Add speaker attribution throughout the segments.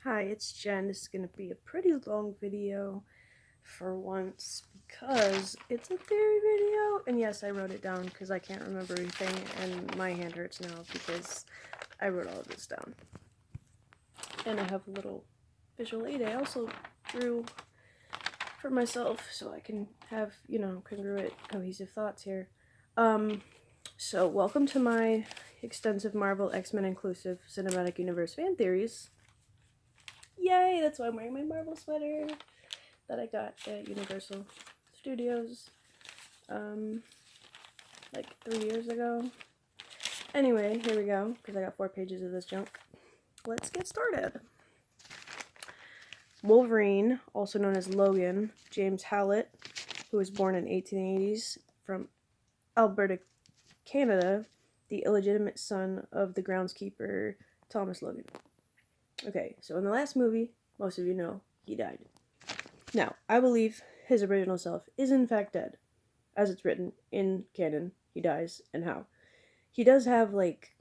Speaker 1: Hi, it's Jen. This is going to be a pretty long video for once because it's a theory video. And yes, I wrote it down because I can't remember everything and my hand hurts now because I wrote all of this down. And I have a little visual aid I also drew for myself so I can have, congruent, cohesive thoughts here. So welcome to my extensive Marvel X-Men inclusive cinematic universe fan theories. Yay, that's why I'm wearing my Marvel sweater that I got at Universal Studios, like 3 years ago. Anyway, here we go, because I got 4 pages of this junk. Let's get started. Wolverine, also known as Logan, James Howlett, who was born in 1880s from Alberta, Canada, the illegitimate son of the groundskeeper Thomas Logan. Okay, so in the last movie, most of you know, he died. Now, I believe his original self is in fact dead. As it's written in canon, he dies, and how. He does have, like,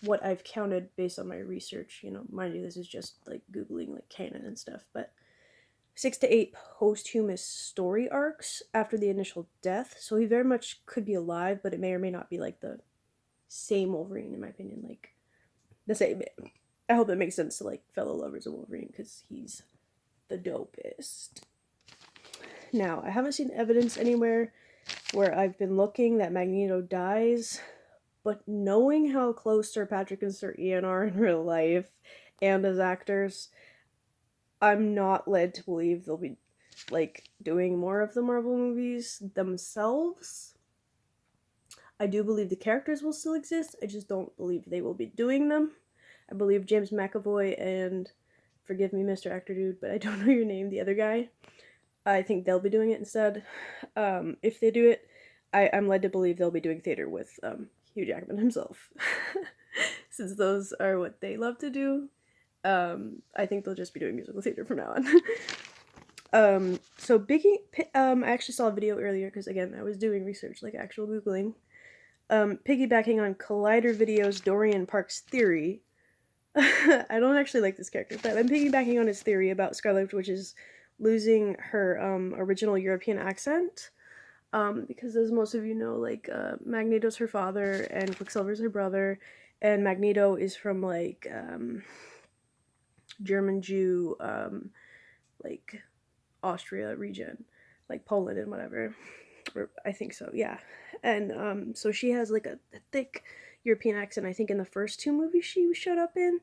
Speaker 1: what I've counted based on my research, mind you, this is just, like, Googling, like, canon and stuff, but 6 to 8 posthumous story arcs after the initial death, so he very much could be alive, but it may or may not be, like, the same Wolverine, in my opinion, like, the same. I hope that makes sense to, like, fellow lovers of Wolverine, because he's the dopest. Now, I haven't seen evidence anywhere where I've been looking that Magneto dies, but knowing how close Sir Patrick and Sir Ian are in real life and as actors, I'm not led to believe they'll be, like, doing more of the Marvel movies themselves. I do believe the characters will still exist, I just don't believe they will be doing them. I believe James McAvoy and, forgive me, Mr. Actor Dude, but I don't know your name, the other guy, I think they'll be doing it instead. If they do it, I'm led to believe they'll be doing theater with Hugh Jackman himself. Since those are what they love to do, I think they'll just be doing musical theater from now on. So I actually saw a video earlier because, again, I was doing research, like actual Googling. Piggybacking on Collider Video's Dorian Park's theory. I don't actually like this character, but I'm piggybacking on his theory about Scarlet Witch's losing her original European accent. Because as most of you know, like, Magneto's her father and Quicksilver's her brother, and Magneto is from, like, German Jew, like, Austria region, like Poland and whatever. Or I think so, yeah. And so she has, like, a thick European accent, I think, in the first 2 movies she showed up in.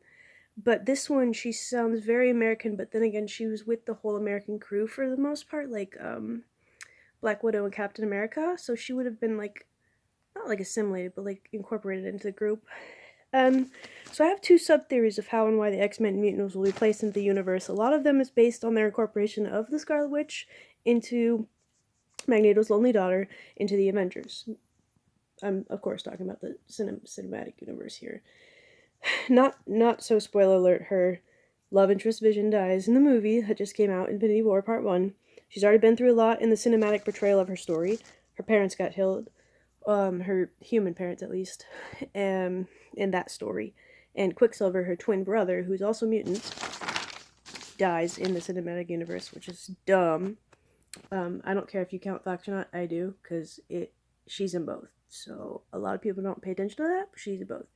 Speaker 1: But this one, she sounds very American, but then again, she was with the whole American crew for the most part, like, Black Widow and Captain America, so she would have been, like, not like assimilated, but like incorporated into the group. So I have 2 sub-theories of how and why the X-Men mutants will be placed into the universe. A lot of them is based on their incorporation of the Scarlet Witch into Magneto's lonely daughter into the Avengers. I'm, of course, talking about the cinematic universe here. Not so spoiler alert, her love interest Vision dies in the movie that just came out, Infinity War Part 1. She's already been through a lot in the cinematic portrayal of her story. Her parents got killed, her human parents at least, in that story. And Quicksilver, her twin brother, who's also mutant, dies in the cinematic universe, which is dumb. I don't care if you count facts or not, I do, because she's in both. So a lot of people don't pay attention to that, but she's in both.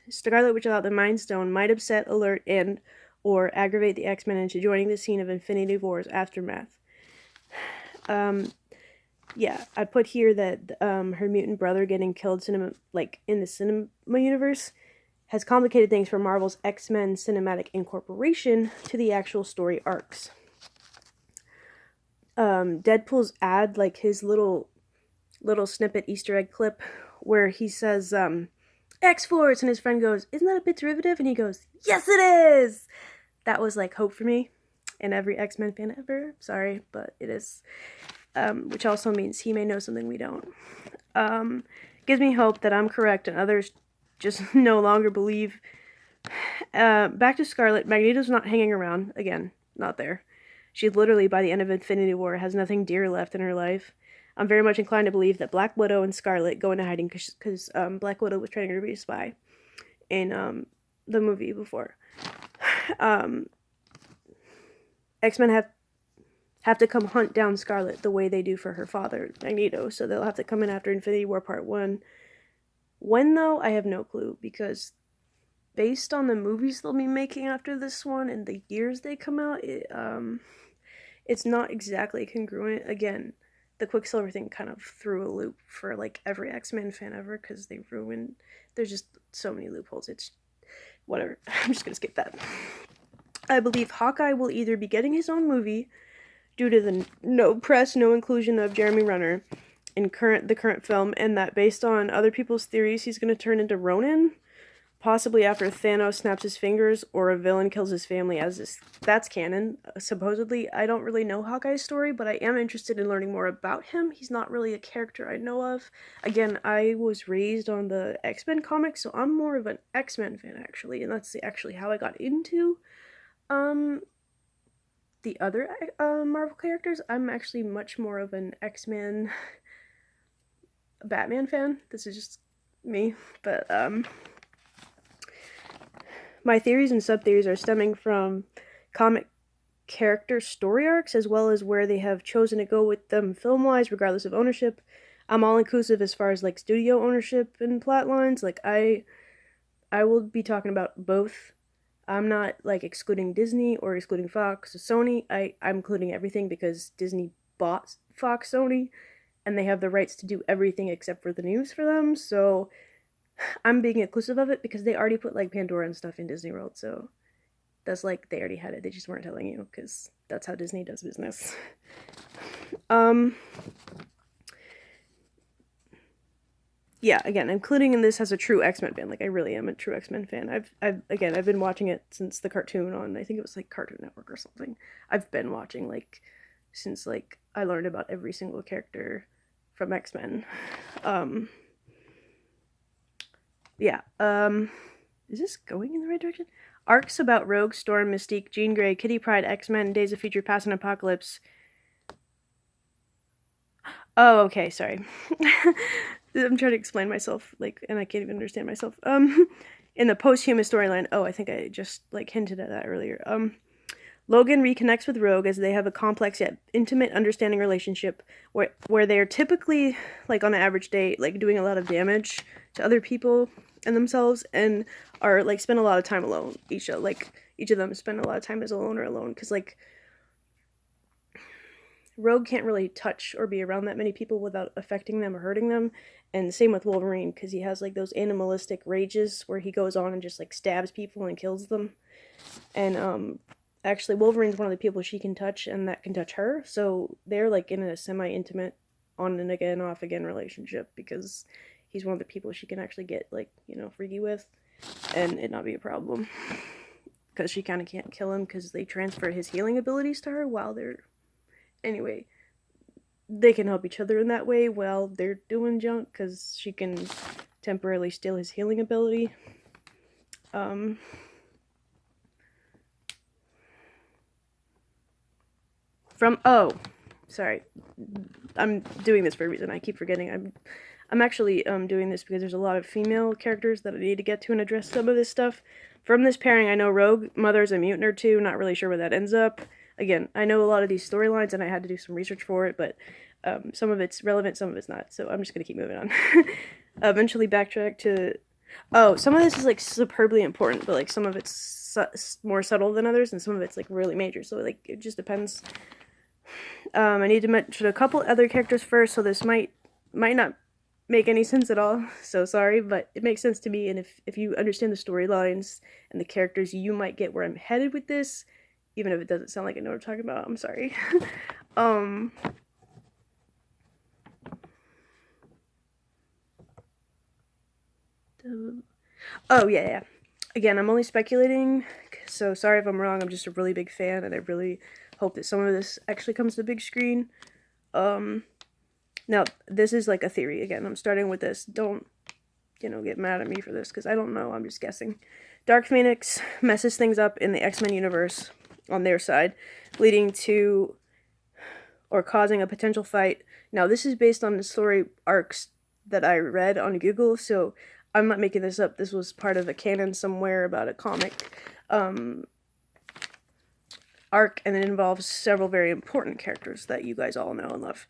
Speaker 1: Scarlet Witch without the Mind Stone might upset, alert, and or aggravate the X-Men into joining the scene of Infinity War's aftermath. Yeah, I put here that her mutant brother getting killed in the cinema universe has complicated things for Marvel's X-Men cinematic incorporation to the actual story arcs. Deadpool's ad, like his little snippet Easter egg clip where he says X-Force, and his friend goes, "Isn't that a bit derivative?" And he goes, "Yes, it is!" That was, like, hope for me and every X-Men fan ever. Sorry, but it is. Which also means he may know something we don't. Gives me hope that I'm correct and others just no longer believe. Back to Scarlet, Magneto's not hanging around. Again, not there. She literally, by the end of Infinity War, has nothing dear left in her life. I'm very much inclined to believe that Black Widow and Scarlet go into hiding because Black Widow was training her to be a spy. And the movie before. Um, X-Men have to come hunt down Scarlet the way they do for her father, Magneto. So they'll have to come in after Infinity War Part 1. When, though, I have no clue, because based on the movies they'll be making after this one and the years they come out, it's not exactly congruent. Again, the Quicksilver thing kind of threw a loop for like every X-Men fan ever, because they ruined. There's just so many loopholes. It's whatever. I'm just gonna skip that. I believe Hawkeye will either be getting his own movie due to the no press, no inclusion of Jeremy Renner in the current film, and that based on other people's theories, he's going to turn into Ronin, possibly after Thanos snaps his fingers or a villain kills his family. That's canon, supposedly. I don't really know Hawkeye's story, but I am interested in learning more about him. He's not really a character I know of. Again, I was raised on the X-Men comics, so I'm more of an X-Men fan, actually, and that's actually how I got into the other Marvel characters. I'm actually much more of an X-Men Batman fan. This is just me, but my theories and sub-theories are stemming from comic character story arcs, as well as where they have chosen to go with them film-wise, regardless of ownership. I'm all-inclusive as far as like studio ownership and plot lines. Like I will be talking about both. I'm not like excluding Disney or excluding Fox or Sony. I'm including everything because Disney bought Fox, Sony, and they have the rights to do everything except for the news for them. So I'm being inclusive of it because they already put like Pandora and stuff in Disney World. So that's like they already had it. They just weren't telling you because that's how Disney does business. Yeah, again, including in this as a true X-Men fan. Like I really am a true X-Men fan. I've been watching it since the cartoon on, I think it was like Cartoon Network or something. I've been watching like since like I learned about every single character from X-Men. Yeah. Is this going in the right direction? Arcs about Rogue, Storm, Mystique, Jean Grey, Kitty Pryde, X-Men, Days of Future Past, and Apocalypse. Oh, okay, sorry. I'm trying to explain myself, like, and I can't even understand myself. In the posthumous storyline, I think I just, like, hinted at that earlier. Logan reconnects with Rogue as they have a complex yet intimate understanding relationship where they are typically, like, on an average day, like, doing a lot of damage to other people and themselves, and are, like, spend a lot of time alone. Each of them spend a lot of time as a loner alone, because, like, Rogue can't really touch or be around that many people without affecting them or hurting them. And same with Wolverine, because he has like those animalistic rages where he goes on and just like stabs people and kills them. And actually Wolverine's one of the people she can touch and that can touch her. So they're like in a semi-intimate on and again, off again relationship, because he's one of the people she can actually get like, freaky with and it not be a problem. Because she kind of can't kill him because they transfer his healing abilities to her while they're... Anyway, they can help each other in that way while they're doing junk, because she can temporarily steal his healing ability. Sorry. I'm doing this for a reason. I keep forgetting. I'm actually doing this because there's a lot of female characters that I need to get to and address some of this stuff. From this pairing, I know Rogue mothers a mutant or two. Not really sure where that ends up. Again, I know a lot of these storylines and I had to do some research for it, but some of it's relevant, some of it's not. So I'm just going to keep moving on. Eventually backtrack to... some of this is like superbly important, but like some of it's more subtle than others, and some of it's like really major. So like it just depends. I need to mention a couple other characters first, so this might not make any sense at all. So sorry, but it makes sense to me, and if you understand the storylines and the characters, you might get where I'm headed with this. Even if it doesn't sound like I know what I'm talking about, I'm sorry. Yeah. Again, I'm only speculating, so sorry if I'm wrong. I'm just a really big fan, and I really hope that some of this actually comes to the big screen. Now, this is like a theory. Again, I'm starting with this. Don't, get mad at me for this, because I don't know. I'm just guessing. Dark Phoenix messes things up in the X-Men universe on their side, leading to or causing a potential fight. Now, this is based on the story arcs that I read on Google, so I'm not making this up. This was part of a canon somewhere about a comic arc, and it involves several very important characters that you guys all know and love,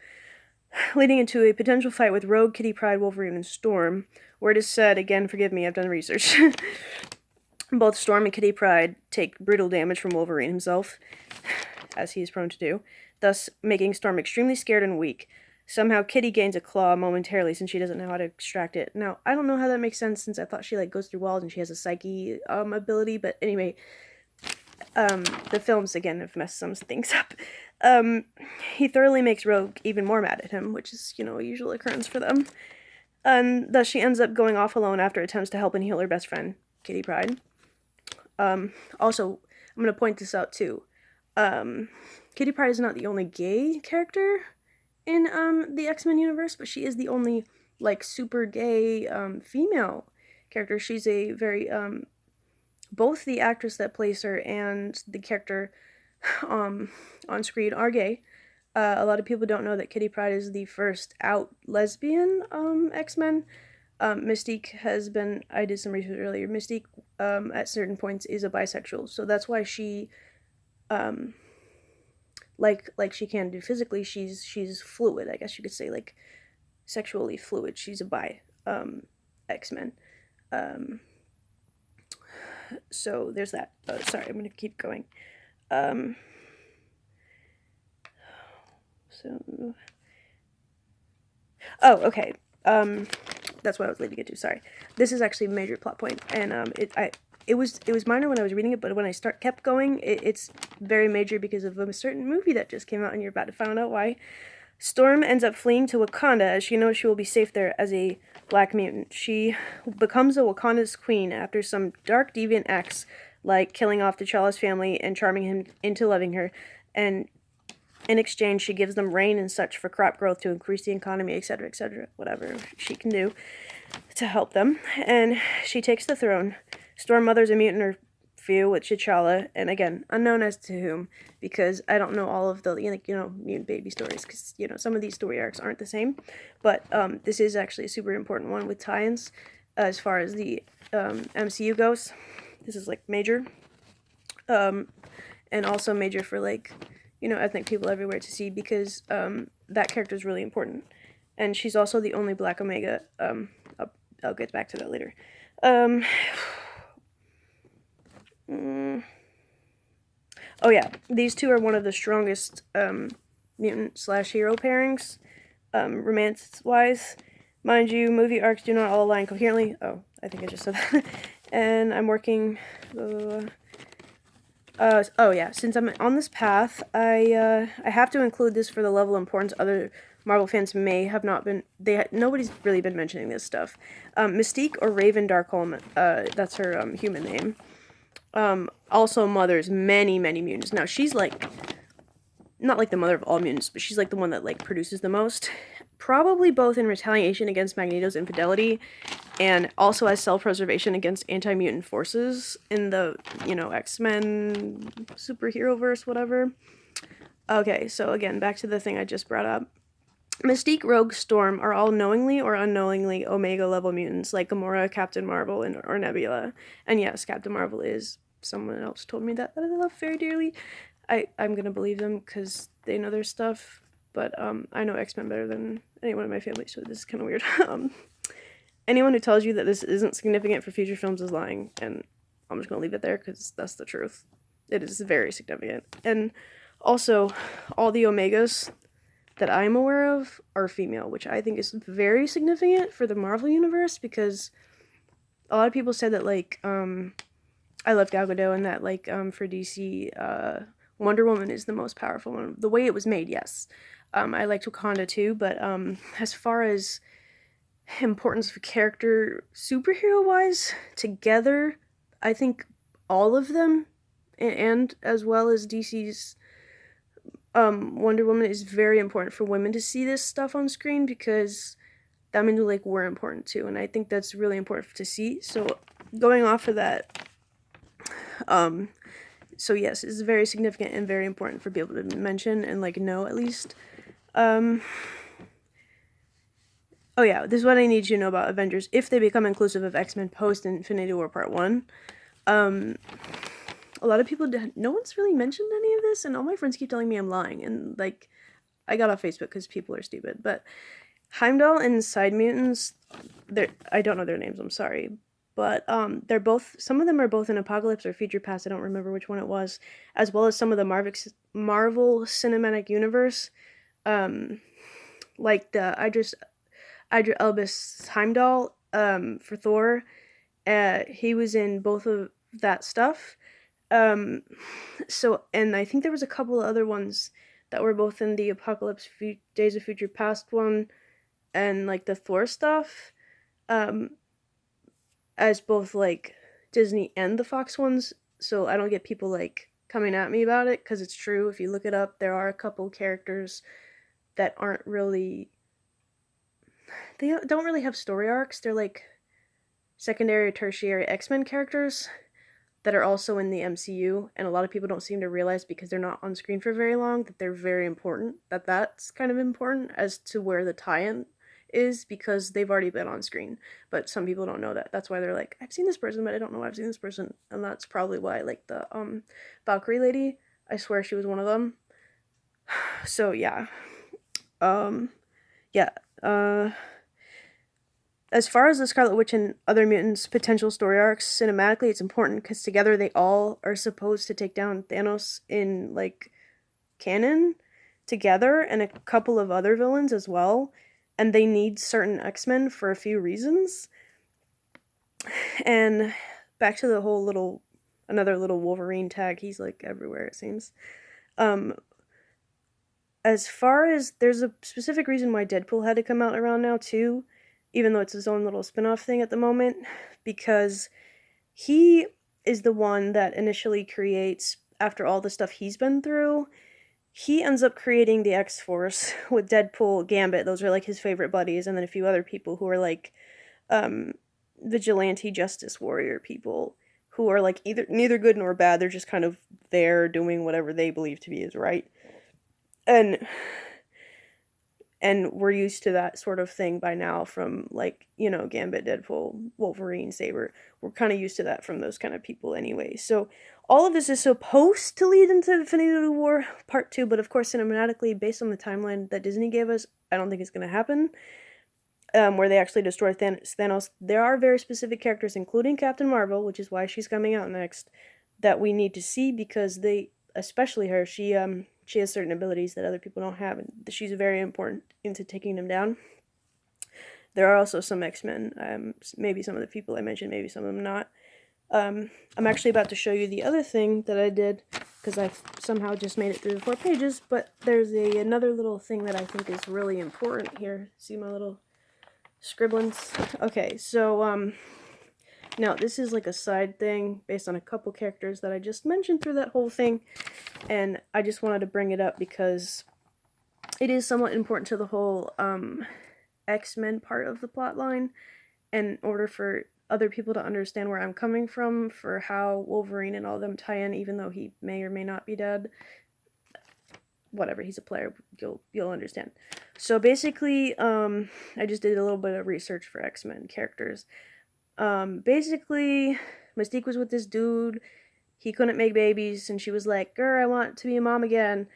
Speaker 1: leading into a potential fight with Rogue, Kitty Pryde, Wolverine, and Storm, where it is said, again, forgive me, I've done research, both Storm and Kitty Pryde take brutal damage from Wolverine himself, as he is prone to do, thus making Storm extremely scared and weak. Somehow Kitty gains a claw momentarily since she doesn't know how to extract it. Now, I don't know how that makes sense since I thought she like goes through walls and she has a psyche ability, but anyway, the films again have messed some things up. He thoroughly makes Rogue even more mad at him, which is, a usual occurrence for them. And thus she ends up going off alone after attempts to help and heal her best friend, Kitty Pryde. Also, I'm going to point this out too. Kitty Pryde is not the only gay character in the X-Men universe, but she is the only like super gay female character. She's a very both the actress that plays her and the character on screen are gay. A lot of people don't know that Kitty Pryde is the first out lesbian X-Men. Mystique has been, I did some research earlier, Mystique at certain points is a bisexual, so that's why she like she can do physically, she's fluid, I guess you could say, like sexually fluid. She's a bi X-Men. So there's that. Sorry, I'm gonna keep going. Okay. That's what I was leading it to. Sorry. This is actually a major plot point, and it was minor when I was reading it, but when I kept going, it's very major because of a certain movie that just came out, and you're about to find out why. Storm ends up fleeing to Wakanda as she knows she will be safe there as a black mutant. She becomes a Wakanda's queen after some dark deviant acts, like killing off T'Challa's family and charming him into loving her, and in exchange she gives them rain and such for crop growth to increase the economy, etc., whatever she can do to help them. And she takes the throne. Storm mothers a mutant or few with T'Challa, and again, unknown as to whom, because I don't know all of the, mutant baby stories, because, some of these story arcs aren't the same, but this is actually a super important one with tie-ins as far as the MCU goes. This is, like, major, and also major for, like, ethnic people everywhere to see, because that character is really important, and she's also the only Black Omega. I'll get back to that later. Oh yeah, these two are one of the strongest mutant/hero pairings, romance-wise. Mind you, movie arcs do not all align coherently. Oh, I think I just said that. And I'm working... oh yeah, since I'm on this path, I have to include this for the level of importance other Marvel fans may have not been... nobody's really been mentioning this stuff. Mystique, or Raven Darkholme, that's her human name, also mothers many, many mutants. Now, she's like, not like the mother of all mutants, but she's like the one that like produces the most. Probably both in retaliation against Magneto's infidelity and also as self-preservation against anti-mutant forces in the, X-Men superhero verse, whatever. Okay, so again, back to the thing I just brought up. Mystique, Rogue, Storm are all knowingly or unknowingly Omega-level mutants, like Gamora, Captain Marvel, or Nebula. And yes, Captain Marvel is... someone else told me that I love very dearly. I'm gonna believe them because they know their stuff, but I know X-Men better than anyone in my family, so this is kind of weird. Anyone who tells you that this isn't significant for future films is lying, and I'm just gonna leave it there because that's the truth. It is very significant. And also, all the Omegas that I'm aware of are female, which I think is very significant for the Marvel universe, because a lot of people said that, like, I love Gal Gadot, and that, like, for DC, Wonder Woman is the most powerful one. The way it was made, yes. I liked Wakanda too, but as far as importance of character, superhero-wise, together, I think all of them, and as well as DC's Wonder Woman, is very important for women to see this stuff on screen, because that means, like, we're important too, and I think that's really important to see. So going off of that, so yes, it's very significant and very important for people to mention and, like, know at least. Oh yeah, this is what I need you to know about Avengers if they become inclusive of X-Men post Infinity War Part 1. Um a lot of people no one's really mentioned any of this, and all my friends keep telling me I'm lying, and like I got off Facebook cuz people are stupid, but Heimdall and Side Mutants, I don't know their names, I'm sorry. But they're both, some of them are both in Apocalypse or Future Past, I don't remember which one it was, as well as some of the Marvel Cinematic Universe, um, like the Idris Elba's Heimdall for Thor. He was in both of that stuff. Um, and I think there was a couple of other ones that were both in the Days of Future Past one and like the Thor stuff, um, as both like Disney and the Fox ones. So I don't get people like coming at me about it because it's true. If you look it up, there are a couple characters that aren't really, they don't really have story arcs. They're like secondary or tertiary X-Men characters that are also in the MCU, and a lot of people don't seem to realize because they're not on screen for very long that they're very important. That's kind of important as to where the tie-in is because they've already been on screen. But some people don't know that. That's why they're like, I've seen this person, but I don't know why I've seen this person, and that's probably why. Like the Valkyrie lady, I swear she was one of them. So yeah, um, yeah. As far as the Scarlet Witch and other mutants' potential story arcs, cinematically, it's important because together they all are supposed to take down Thanos in, like, canon together and a couple of other villains as well. And they need certain X-Men for a few reasons. And back to the whole another little Wolverine tag, he's, like, everywhere, it seems. Um, as far as, there's a specific reason why Deadpool had to come out around now, too, even though it's his own little spin-off thing at the moment, because he is the one that initially creates, after all the stuff he's been through, he ends up creating the X-Force with Deadpool, Gambit, those are like his favorite buddies, and then a few other people who are like um, vigilante justice warrior people who are like either neither good nor bad, they're just kind of there doing whatever they believe to be is right. And we're used to that sort of thing by now from like, you know, Gambit, Deadpool, Wolverine, Saber. We're kind of used to that from those kind of people anyway. So all of this is supposed to lead into Infinity War Part 2, but of course cinematically, based on the timeline that Disney gave us, I don't think it's going to happen. Where they actually destroy Thanos. There are very specific characters, including Captain Marvel, which is why she's coming out next, that we need to see because they, especially her, she has certain abilities that other people don't have, and she's very important into taking them down. There are also some X-Men, maybe some of the people I mentioned, maybe some of them not. I'm actually about to show you the other thing that I did, because I've somehow just made it through the 4 pages, but there's another little thing that I think is really important here. See my little scribblings? Okay, so, now this is like a side thing based on a couple characters that I just mentioned through that whole thing, and I just wanted to bring it up because it is somewhat important to the whole, X-Men part of the plot line, in order for other people to understand where I'm coming from for how Wolverine and all them tie in, even though he may or may not be dead. Whatever, he's a player, you'll understand. So basically, I just did a little bit of research for X-Men characters. Basically, Mystique was with this dude, he couldn't make babies, and she was like, girl, I want to be a mom again.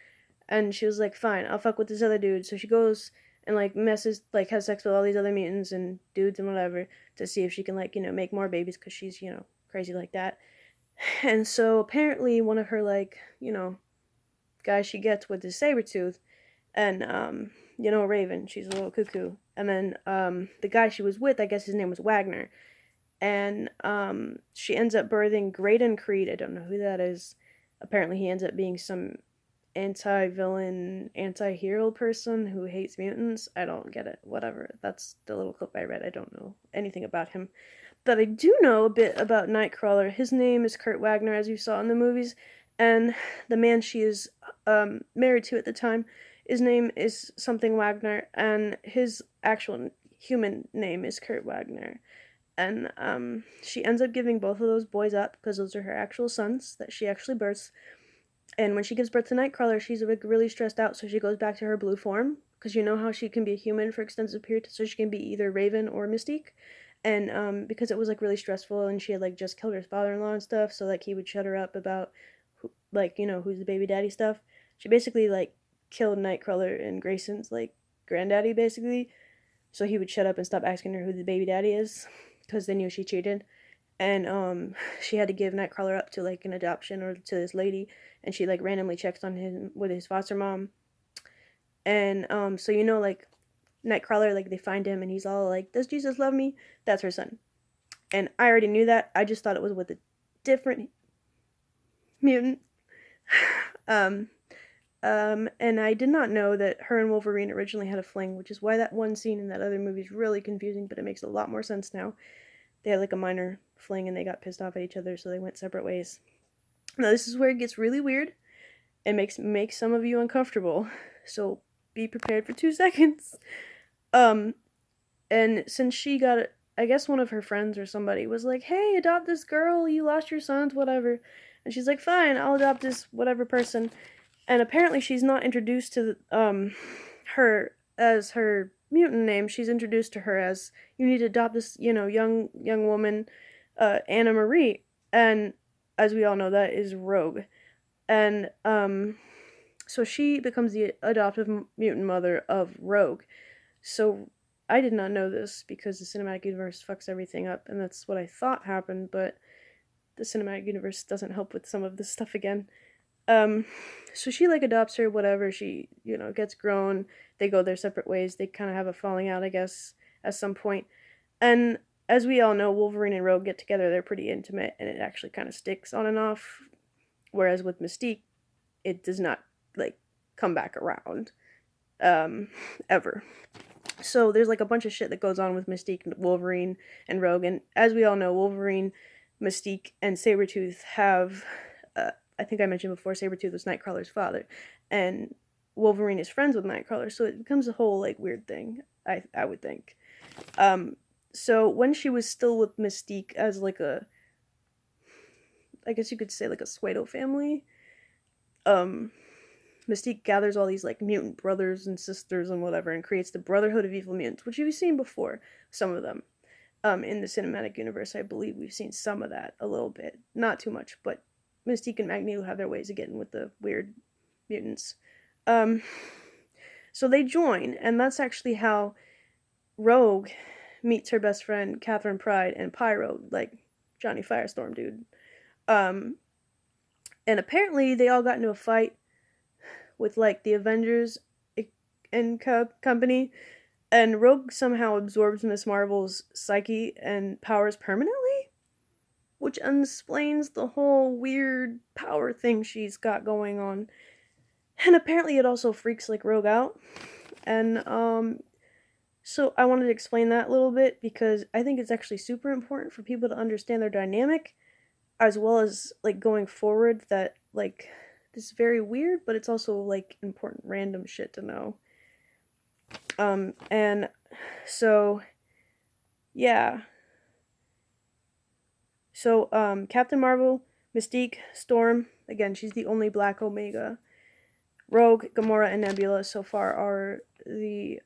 Speaker 1: And she was like, fine, I'll fuck with this other dude. So she goes and like messes, like has sex with all these other mutants and dudes and whatever to see if she can like, you know, make more babies because she's, you know, crazy like that. And so apparently one of her like, you know, guys she gets with this saber tooth and you know, Raven, she's a little cuckoo. And then the guy she was with, I guess his name was Wagner. And she ends up birthing Graydon Creed. I don't know who that is. Apparently he ends up being some anti-villain, anti-hero person who hates mutants. I don't get it. Whatever. That's the little clip I read. I don't know anything about him. But I do know a bit about Nightcrawler. His name is Kurt Wagner, as you saw in the movies, and the man she is married to at the time, his name is something Wagner, and his actual human name is Kurt Wagner. And she ends up giving both of those boys up because those are her actual sons that she actually births. And when she gives birth to Nightcrawler, she's like really stressed out, so she goes back to her blue form because you know how she can be a human for extensive periods, so she can be either Raven or Mystique. And because it was like really stressful, and she had like just killed her father-in-law and stuff, so like he would shut her up about who, like, you know, who's the baby daddy stuff. She basically like killed Nightcrawler and Grayson's like granddaddy basically, so he would shut up and stop asking her who the baby daddy is, because they knew she cheated. And she had to give Nightcrawler up to like an adoption or to this lady, and she like randomly checks on him with his foster mom. And so you know, like, Nightcrawler, like, they find him and he's all like, "Does Jesus love me?" That's her son. And I already knew that. I just thought it was with a different mutant. um, and I did not know that her and Wolverine originally had a fling, which is why that one scene in that other movie is really confusing, but it makes a lot more sense now. They had like a minor fling and they got pissed off at each other, so they went separate ways. Now this is where it gets really weird and makes some of you uncomfortable. So be prepared for 2 seconds. And since she got it, I guess one of her friends or somebody was like, "Hey, adopt this girl, you lost your sons, whatever." And she's like, "Fine, I'll adopt this whatever person." And apparently she's not introduced to her as her mutant name. She's introduced to her as, "You need to adopt this, you know, young woman, Anna Marie." And as we all know, that is Rogue. And so she becomes the adoptive mutant mother of Rogue. So I did not know this because the cinematic universe fucks everything up, and that's what I thought happened, but the cinematic universe doesn't help with some of this stuff again. So she like adopts her, whatever, she, you know, gets grown, they go their separate ways, they kind of have a falling out, I guess, at some point. And as we all know, Wolverine and Rogue get together, they're pretty intimate, and it actually kind of sticks on and off, whereas with Mystique, it does not, like, come back around, ever. So there's like a bunch of shit that goes on with Mystique, Wolverine, and Rogue, and as we all know, Wolverine, Mystique, and Sabretooth have, I think I mentioned before, Sabretooth was Nightcrawler's father, and Wolverine is friends with Nightcrawler, so it becomes a whole, like, weird thing, I would think. So when she was still with Mystique as, like, I guess you could say, like, a pseudo family, Mystique gathers all these like mutant brothers and sisters and whatever, and creates the Brotherhood of Evil Mutants, which you've seen before, some of them. In the cinematic universe, I believe we've seen some of that a little bit, not too much, but Mystique and Magneto have their ways of getting with the weird mutants. So they join, and that's actually how Rogue meets her best friend Catherine Pryde and Pyro, like Johnny Firestorm, dude. And apparently they all got into a fight with like the Avengers and company, and Rogue somehow absorbs Miss Marvel's psyche and powers permanently, which explains the whole weird power thing she's got going on. And apparently it also freaks like Rogue out. And so I wanted to explain that a little bit because I think it's actually super important for people to understand their dynamic, as well as like going forward, that like this is very weird, but it's also like important random shit to know. And so yeah. So Captain Marvel, Mystique, Storm, again, she's the only Black Omega. Rogue, Gamora, and Nebula so far are the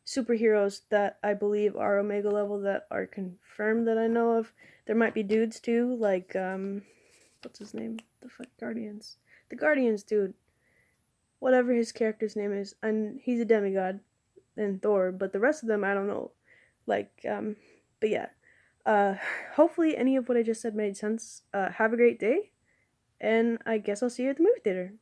Speaker 1: superheroes that I believe are Omega level that are confirmed that I know of. There might be dudes too, like what's his name? The fuck, Guardians. The Guardians dude. Whatever his character's name is, and he's a demigod in Thor, but the rest of them I don't know. Like, but yeah. Hopefully any of what I just said made sense. Have a great day, and I guess I'll see you at the movie theater.